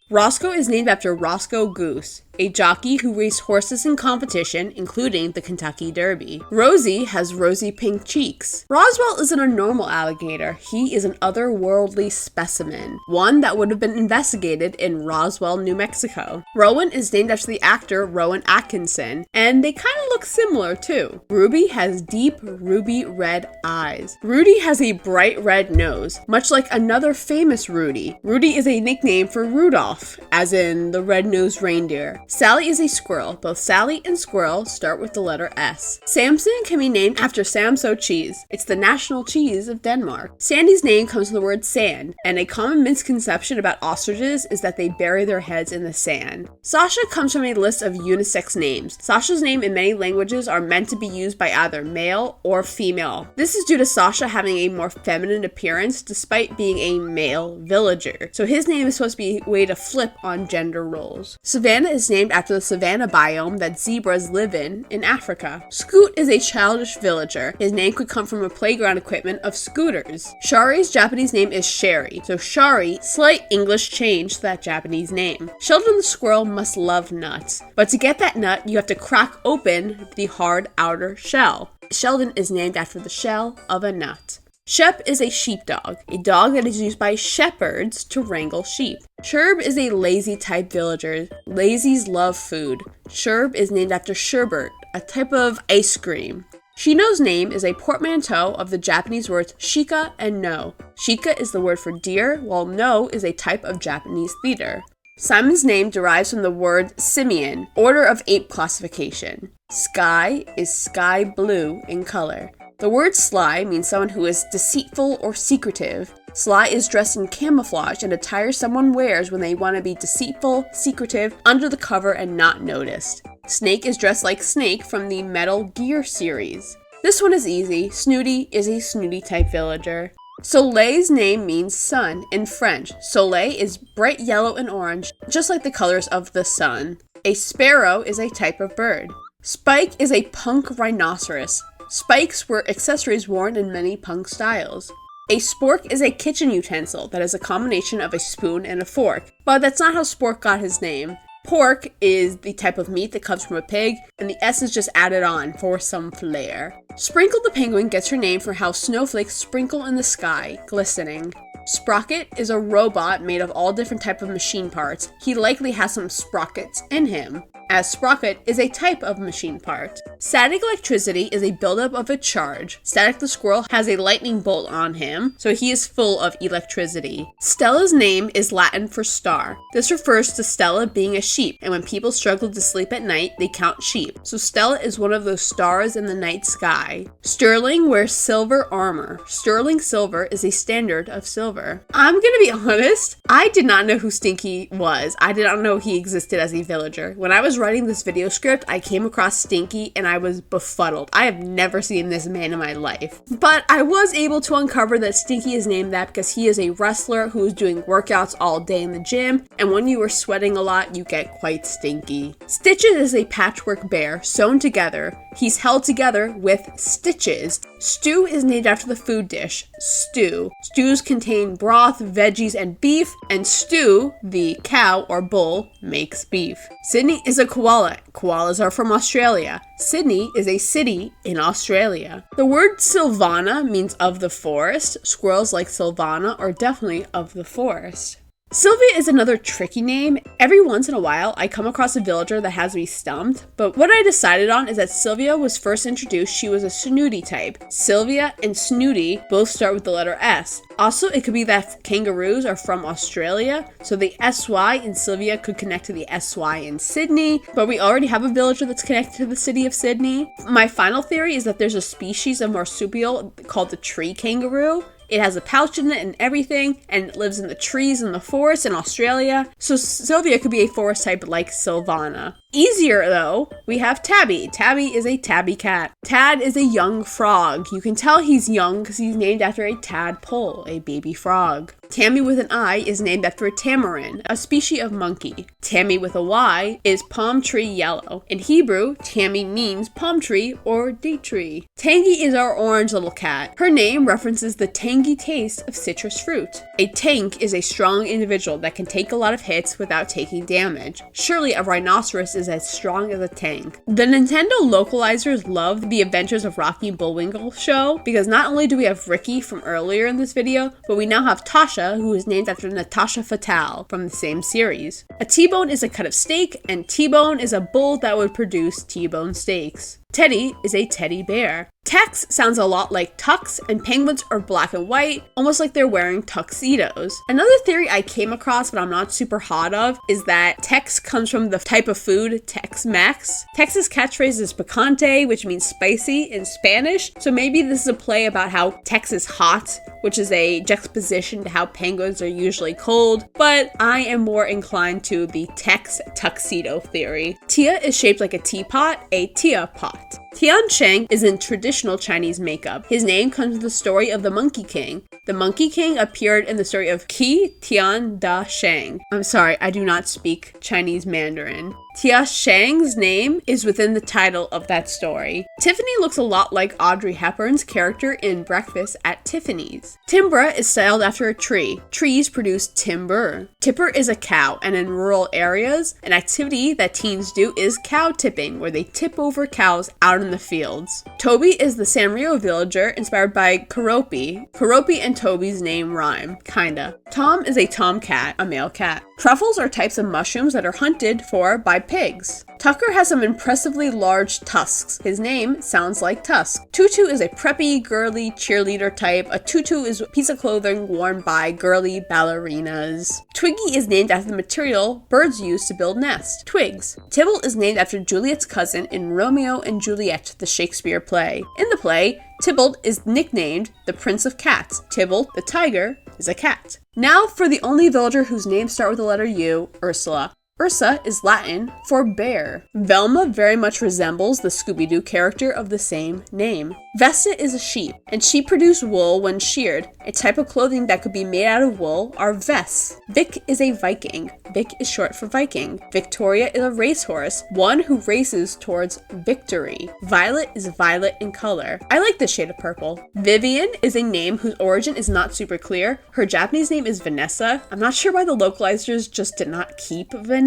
Roscoe is named after Roscoe Goose, a jockey who raced horses in competition, including the Kentucky Derby. Rosie has rosy pink cheeks. Roswell isn't a normal alligator. He is an otherworldly specimen, one that would have been investigated in Roswell, New Mexico. Rowan is named after the actor Rowan Atkinson, and they kind of look similar too. Ruby has deep ruby red eyes. Rudy has a bright red nose, much like another famous Rudy. Rudy is a nickname for Rudolph, as in the red-nosed reindeer. Sally is a squirrel. Both Sally and squirrel start with the letter S. Samson can be named after Samso cheese. It's the national cheese of Denmark. Sandy's name comes from the word sand, and a common misconception about ostriches is that they bury their heads in the sand. Sasha comes from a list of unisex names. Sasha's name in many languages are meant to be used by either male or female. This is due to Sasha having a more feminine appearance despite being a male villager. So his name is supposed to be a way to flip on gender roles. Savannah is named after the savanna biome that zebras live in Africa. Scoot is a childish villager. His name could come from a playground equipment of scooters. Shari's Japanese name is Sherry, so Shari, slight English change to that Japanese name. Sheldon the squirrel must love nuts, but to get that nut, you have to crack open the hard outer shell. Sheldon is named after the shell of a nut. Shep is a sheepdog, a dog that is used by shepherds to wrangle sheep. Sherb is a lazy type villager. Lazies love food. Sherb is named after sherbet, a type of ice cream. Shino's name is a portmanteau of the Japanese words shika and no. Shika is the word for deer, while no is a type of Japanese theater. Simon's name derives from the word simian, order of ape classification. Sky is sky blue in color. The word sly means someone who is deceitful or secretive. Sly is dressed in camouflage, an attire someone wears when they want to be deceitful, secretive, under the cover, and not noticed. Snake is dressed like Snake from the Metal Gear series. This one is easy. Snooty is a snooty type villager. Soleil's name means sun in French. Soleil is bright yellow and orange, just like the colors of the sun. A sparrow is a type of bird. Spike is a punk rhinoceros. Spikes were accessories worn in many punk styles. A spork is a kitchen utensil that is a combination of a spoon and a fork, but that's not how Spork got his name. Pork is the type of meat that comes from a pig, and the S is just added on for some flair. Sprinkle the penguin gets her name from how snowflakes sprinkle in the sky, glistening. Sprocket is a robot made of all different types of machine parts. He likely has some sprockets in him, as sprocket is a type of machine part. Static electricity is a buildup of a charge. Static the squirrel has a lightning bolt on him, so he is full of electricity. Stella's name is Latin for star. This refers to Stella being a sheep, and when people struggle to sleep at night, they count sheep. So Stella is one of those stars in the night sky. Sterling wears silver armor. Sterling silver is a standard of silver. I'm gonna be honest, I did not know who Stinky was. I did not know he existed as a villager. When I was writing this video script, I came across Stinky and I was befuddled. I have never seen this man in my life. But I was able to uncover that Stinky is named that because he is a wrestler who is doing workouts all day in the gym, and when you are sweating a lot, you get quite stinky. Stitches is a patchwork bear sewn together. He's held together with stitches. Stew is named after the food dish, stew. Stews contain broth, veggies, and beef, and Stew, the cow or bull, makes beef. Sydney is a koala. Koalas are from Australia. Sydney is a city in Australia. The word Silvana means of the forest. Squirrels like Silvana are definitely of the forest. Sylvia is another tricky name. Every once in a while, I come across a villager that has me stumped, but what I decided on is that Sylvia was first introduced, she was a snooty type. Sylvia and snooty both start with the letter S. Also, it could be that kangaroos are from Australia, so the SY in Sylvia could connect to the SY in Sydney, but we already have a villager that's connected to the city of Sydney. My final theory is that there's a species of marsupial called the tree kangaroo. It has a pouch in it and everything, and it lives in the trees in the forest in Australia. So Sylvia could be a forest type like Silvana. Easier though, we have Tabby. Tabby is a tabby cat. Tad is a young frog. You can tell he's young because he's named after a tadpole, a baby frog. Tammy with an I is named after a tamarin, a species of monkey. Tammy with a Y is palm tree yellow. In Hebrew, Tammy means palm tree or date tree. Tangy is our orange little cat. Her name references the tangy taste of citrus fruit. A tank is a strong individual that can take a lot of hits without taking damage. Surely a rhinoceros is as strong as a tank. The Nintendo localizers loved the Adventures of Rocky and Bullwinkle show because not only do we have Ricky from earlier in this video, but we now have Tasha, who is named after Natasha Fatale from the same series. A T-bone is a cut of steak, and T-bone is a bull that would produce T-bone steaks. Teddy is a teddy bear. Tex sounds a lot like tux, and penguins are black and white, almost like they're wearing tuxedos. Another theory I came across, but I'm not super hot of, is that Tex comes from the type of food Tex-Mex. Tex's catchphrase is picante, which means spicy in Spanish, so maybe this is a play about how Tex is hot, which is a juxtaposition to how penguins are usually cold, but I am more inclined to the Tex tuxedo theory. Tia is shaped like a teapot, a tia pot. Tian Shang is in traditional Chinese makeup. His name comes from the story of the Monkey King. The Monkey King appeared in the story of Qi Tian Da Shang. I'm sorry, I do not speak Chinese Mandarin. Tia Shang's name is within the title of that story. Tiffany looks a lot like Audrey Hepburn's character in Breakfast at Tiffany's. Timbra is styled after a tree. Trees produce timber. Tipper is a cow, and in rural areas, an activity that teens do is cow tipping, where they tip over cows out in the fields. Toby is the Sanrio villager inspired by Karopi. Karopi and Toby's name rhyme, kinda. Tom is a tomcat, a male cat. Truffles are types of mushrooms that are hunted for by pigs. Tucker has some impressively large tusks. His name sounds like Tusk. Tutu is a preppy, girly cheerleader type. A tutu is a piece of clothing worn by girly ballerinas. Twiggy is named after the material birds use to build nests, twigs. Tybalt is named after Juliet's cousin in Romeo and Juliet, the Shakespeare play. In the play, Tybalt is nicknamed the Prince of Cats. Tybalt, the tiger, is a cat. Now for the only villager whose names start with the letter U, Ursula. Ursa is Latin for bear. Velma very much resembles the Scooby-Doo character of the same name. Vesta is a sheep, and sheep produce wool when sheared. A type of clothing that could be made out of wool are vests. Vic is a Viking. Vic is short for Viking. Victoria is a racehorse, one who races towards victory. Violet is violet in color. I like this shade of purple. Vivian is a name whose origin is not super clear. Her Japanese name is Vanessa. I'm not sure why the localizers just did not keep Vanessa.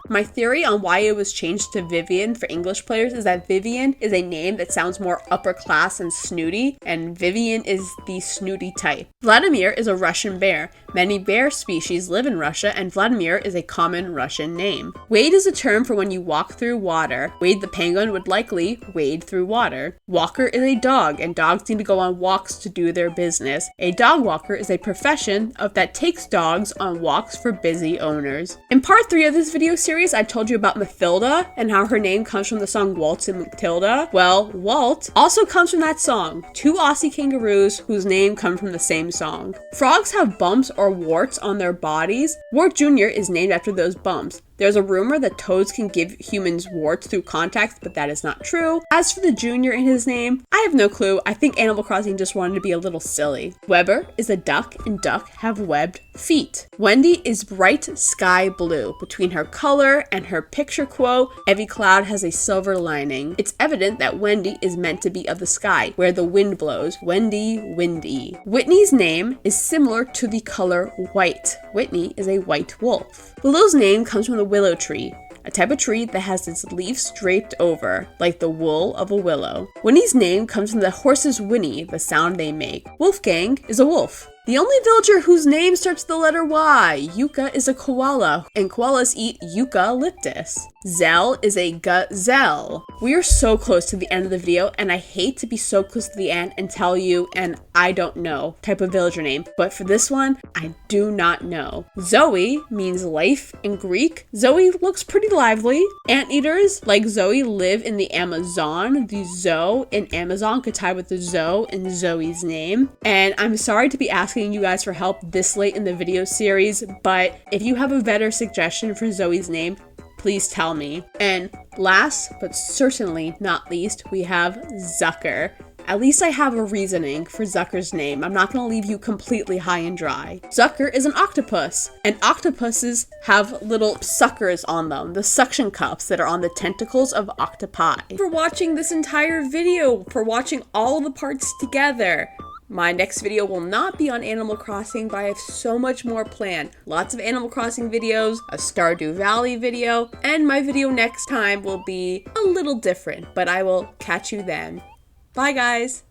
My theory on why it was changed to Vivian for English players is that Vivian is a name that sounds more upper class and snooty, and Vivian is the snooty type. Vladimir is a Russian bear. Many bear species live in Russia, and Vladimir is a common Russian name. Wade is a term for when you walk through water. Wade the penguin would likely wade through water. Walker is a dog, and dogs need to go on walks to do their business. A dog walker is a profession that takes dogs on walks for busy owners. In part 3 of this video series, I told you about Mathilda and how her name comes from the song Waltz and Matilda. Well, Walt also comes from that song. 2 Aussie kangaroos whose name come from the same song. Frogs have bumps or warts on their bodies. Wart Jr. is named after those bumps. There's a rumor that toads can give humans warts through contact, but that is not true. As for the junior in his name, I have no clue. I think Animal Crossing just wanted to be a little silly. Weber is a duck, and duck have webbed feet. Wendy is bright sky blue. Between her color and her picture quote, every cloud has a silver lining. It's evident that Wendy is meant to be of the sky, where the wind blows. Wendy, windy. Whitney's name is similar to the color white. Whitney is a white wolf. Willow's name comes from the willow tree, a type of tree that has its leaves draped over, like the wool of a willow. Winnie's name comes from the horses whinny, the sound they make. Wolfgang is a wolf. The only villager whose name starts with the letter Y, Yuka, is a koala, and koalas eat eucalyptus. Zell is a gazelle. We are so close to the end of the video, and I hate to be so close to the end and tell you an I don't know type of villager name, but for this one, I do not know. Zoe means life in Greek. Zoe looks pretty lively. Anteaters like Zoe live in the Amazon. The Zo in Amazon could tie with the Zo in Zoe's name. And I'm sorry to be asking you guys for help this late in the video series, but if you have a better suggestion for Zoe's name, please tell me. And last but certainly not least, we have Zucker. At least I have a reasoning for Zucker's name. I'm not going to leave you completely high and dry. Zucker is an octopus, and octopuses have little suckers on them, the suction cups that are on the tentacles of octopi. For watching this entire video, for watching all the parts together. My next video will not be on Animal Crossing, but I have so much more planned. Lots of Animal Crossing videos, a Stardew Valley video, and my video next time will be a little different, but I will catch you then. Bye, guys!